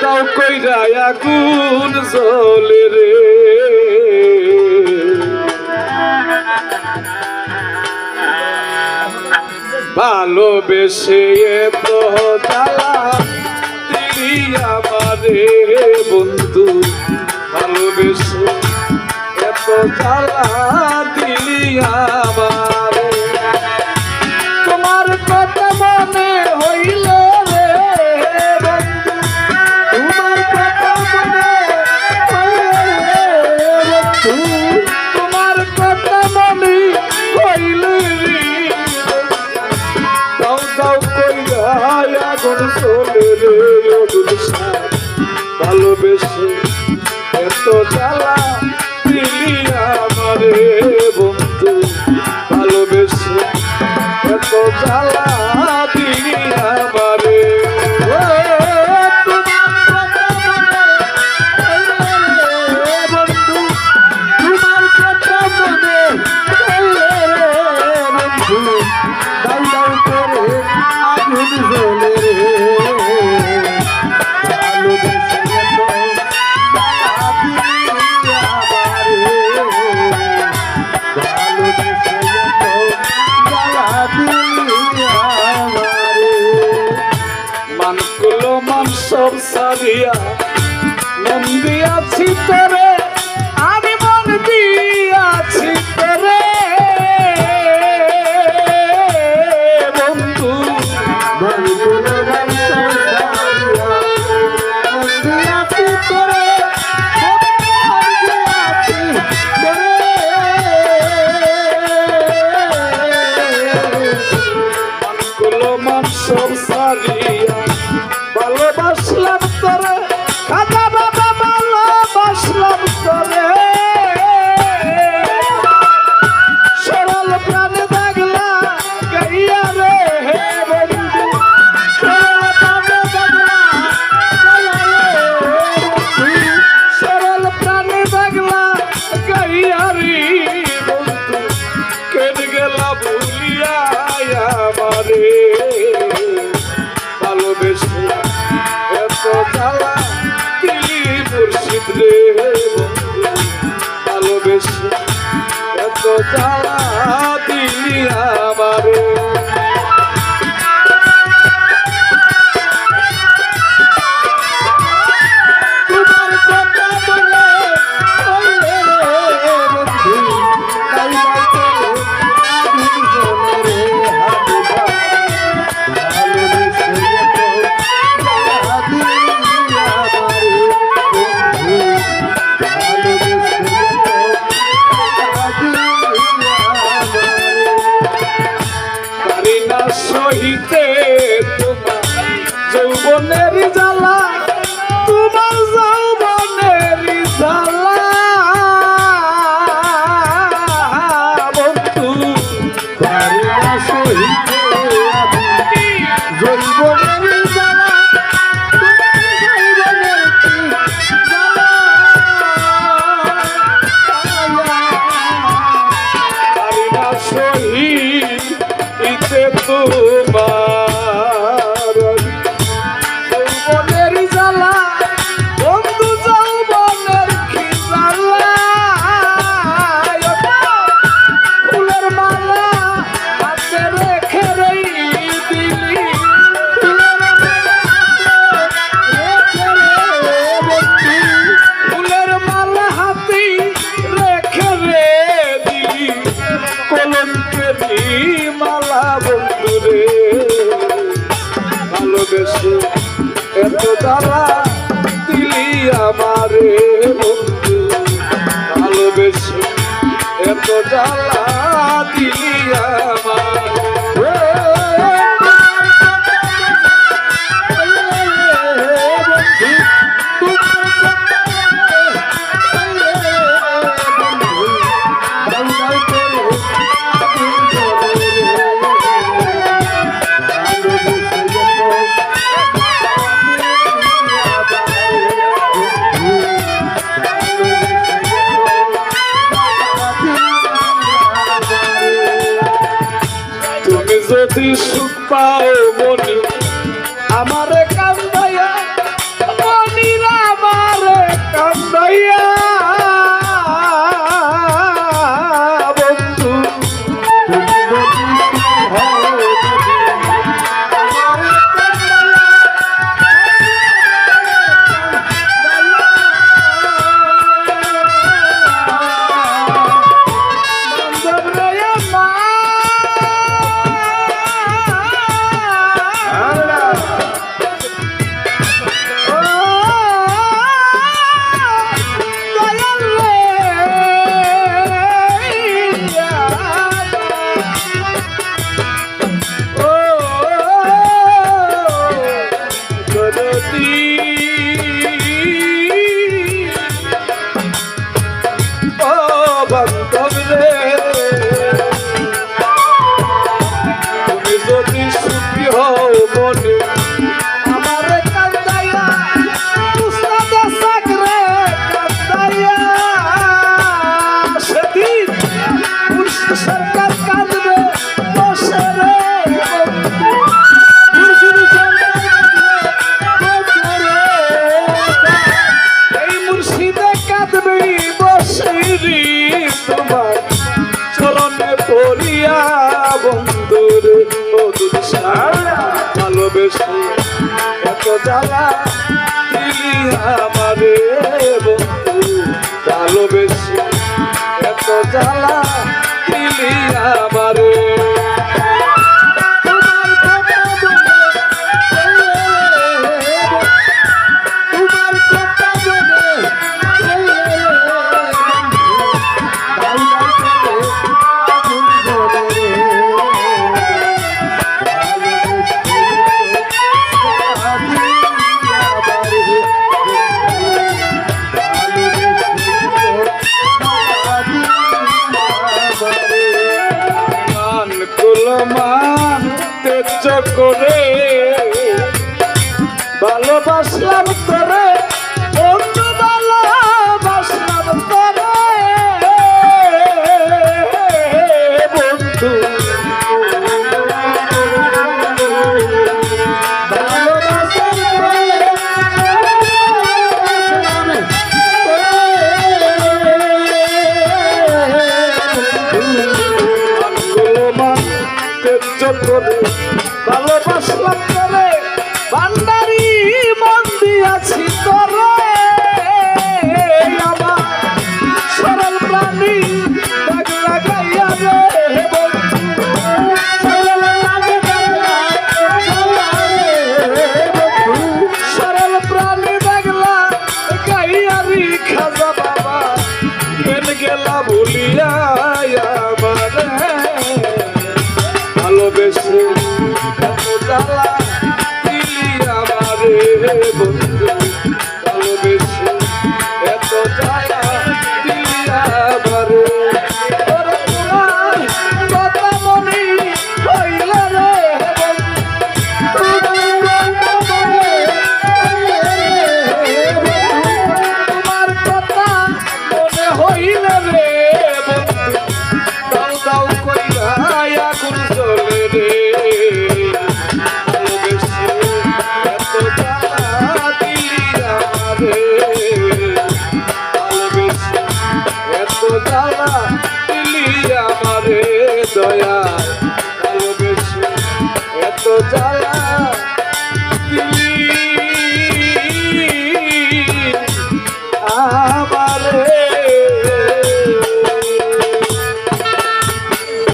দাও কইরা আগুন জ্বলে রে ভালোবেসে এত জ্বালা দিলি আমারে বন্ধু ভালোবেসে এত জ্বালা দিলি আমারে তোমার কথা মনে হইল রে বন্ধু তোমার কথা মনে হইল বন্ধু তোমার কথা মনে হইল দাও দাও কইরা আগুন জ্বলে রে ভালোবেসে এত জ্বালা দিলি আমারে বন্ধু ভালোবেসে এত জ্বালা দিলি আমারে বন্ধু তোমার কথা মনে বন্ধু দাও দাও করে আগুন জ্বলে রে ভালোবেসে এত মানকুলো মান সব সারিয়া মন দিয়াছি তোরে আমি মন দিয়াছি তোরে বন্ধু মানকুলো মান সব সারিয়া মন দিয়াছি তোরে মানকুলো মান সব সারিয়া ভালোবাসলাম তোরে খাজা বাবা ভালোবাসলাম তোরে সরল প্রাণে দেখলা গাইয়া রে বন্ধু সরল প্রাণে দেখলা সরল প্রাণে দেখলা গাইয়া রে বন্ধু কেন গেলা ভুলিয়া আমারে ভালোবেসে এত জ্বালা দিলি মুর্শিদ রে বন্ধু ভালোবেসে এত জ্বালা দিলি আমারে তোমার কথা বলে বন্ধু তাই সহিতে তোমার যৌবনের জ্বালা তোমার যৌবনের জ্বালা বন্ধু সহিতে যৌবনের জ্বালা তোমার যৌবনের জ্বালা বন্ধু যৌবনের কি জ্বালা ফুলের মালা হাতে রেখে রে দিলি ফুলের মালা হাতে রেখে রে দিলি কলঙ্কেরি মালা বন্ধু রে ভালোবেসে এত জ্বালা দিলি আমারে বন্ধু ভালোবেসে এত জ্বালা দিলি যদি সুখ পাও মনে আমারে কান্দাইয়া মন এত জ্বালা দিলি আমারে বন্ধু ভালোবেসে এত জ্বালা দিলি আমারে মান তেজ করে ভালোবাসলাম করে বন্ধু ভালোবাসলাম করে বন্ধু করে ভালোবাসলাম করে ভান্ডারি মন দিয়াছি করে আমার সরল প্রাণী দাগ লাগাইয়া রে সরল প্রাণী দাগ লাগাইয়া রে খাজা বাবা কেন গেলা ভুলিয়া আমার ভালোবেসে এত জ্বালা দিলি আমারে বন্ধু ভালোবেসে এত জ্বালা দিলি আমারে ওরে তোমার কথা মনে হইল রে তোমার কথা মনে হইল রে দাও দাও কইরা আগুন জ্বলে রে ভালোবেসে এত জ্বালা দিলি আমারে ভালোবেসে এত জ্বালা দিলি আমারে দয়া ভালোবেসে এত জ্বালা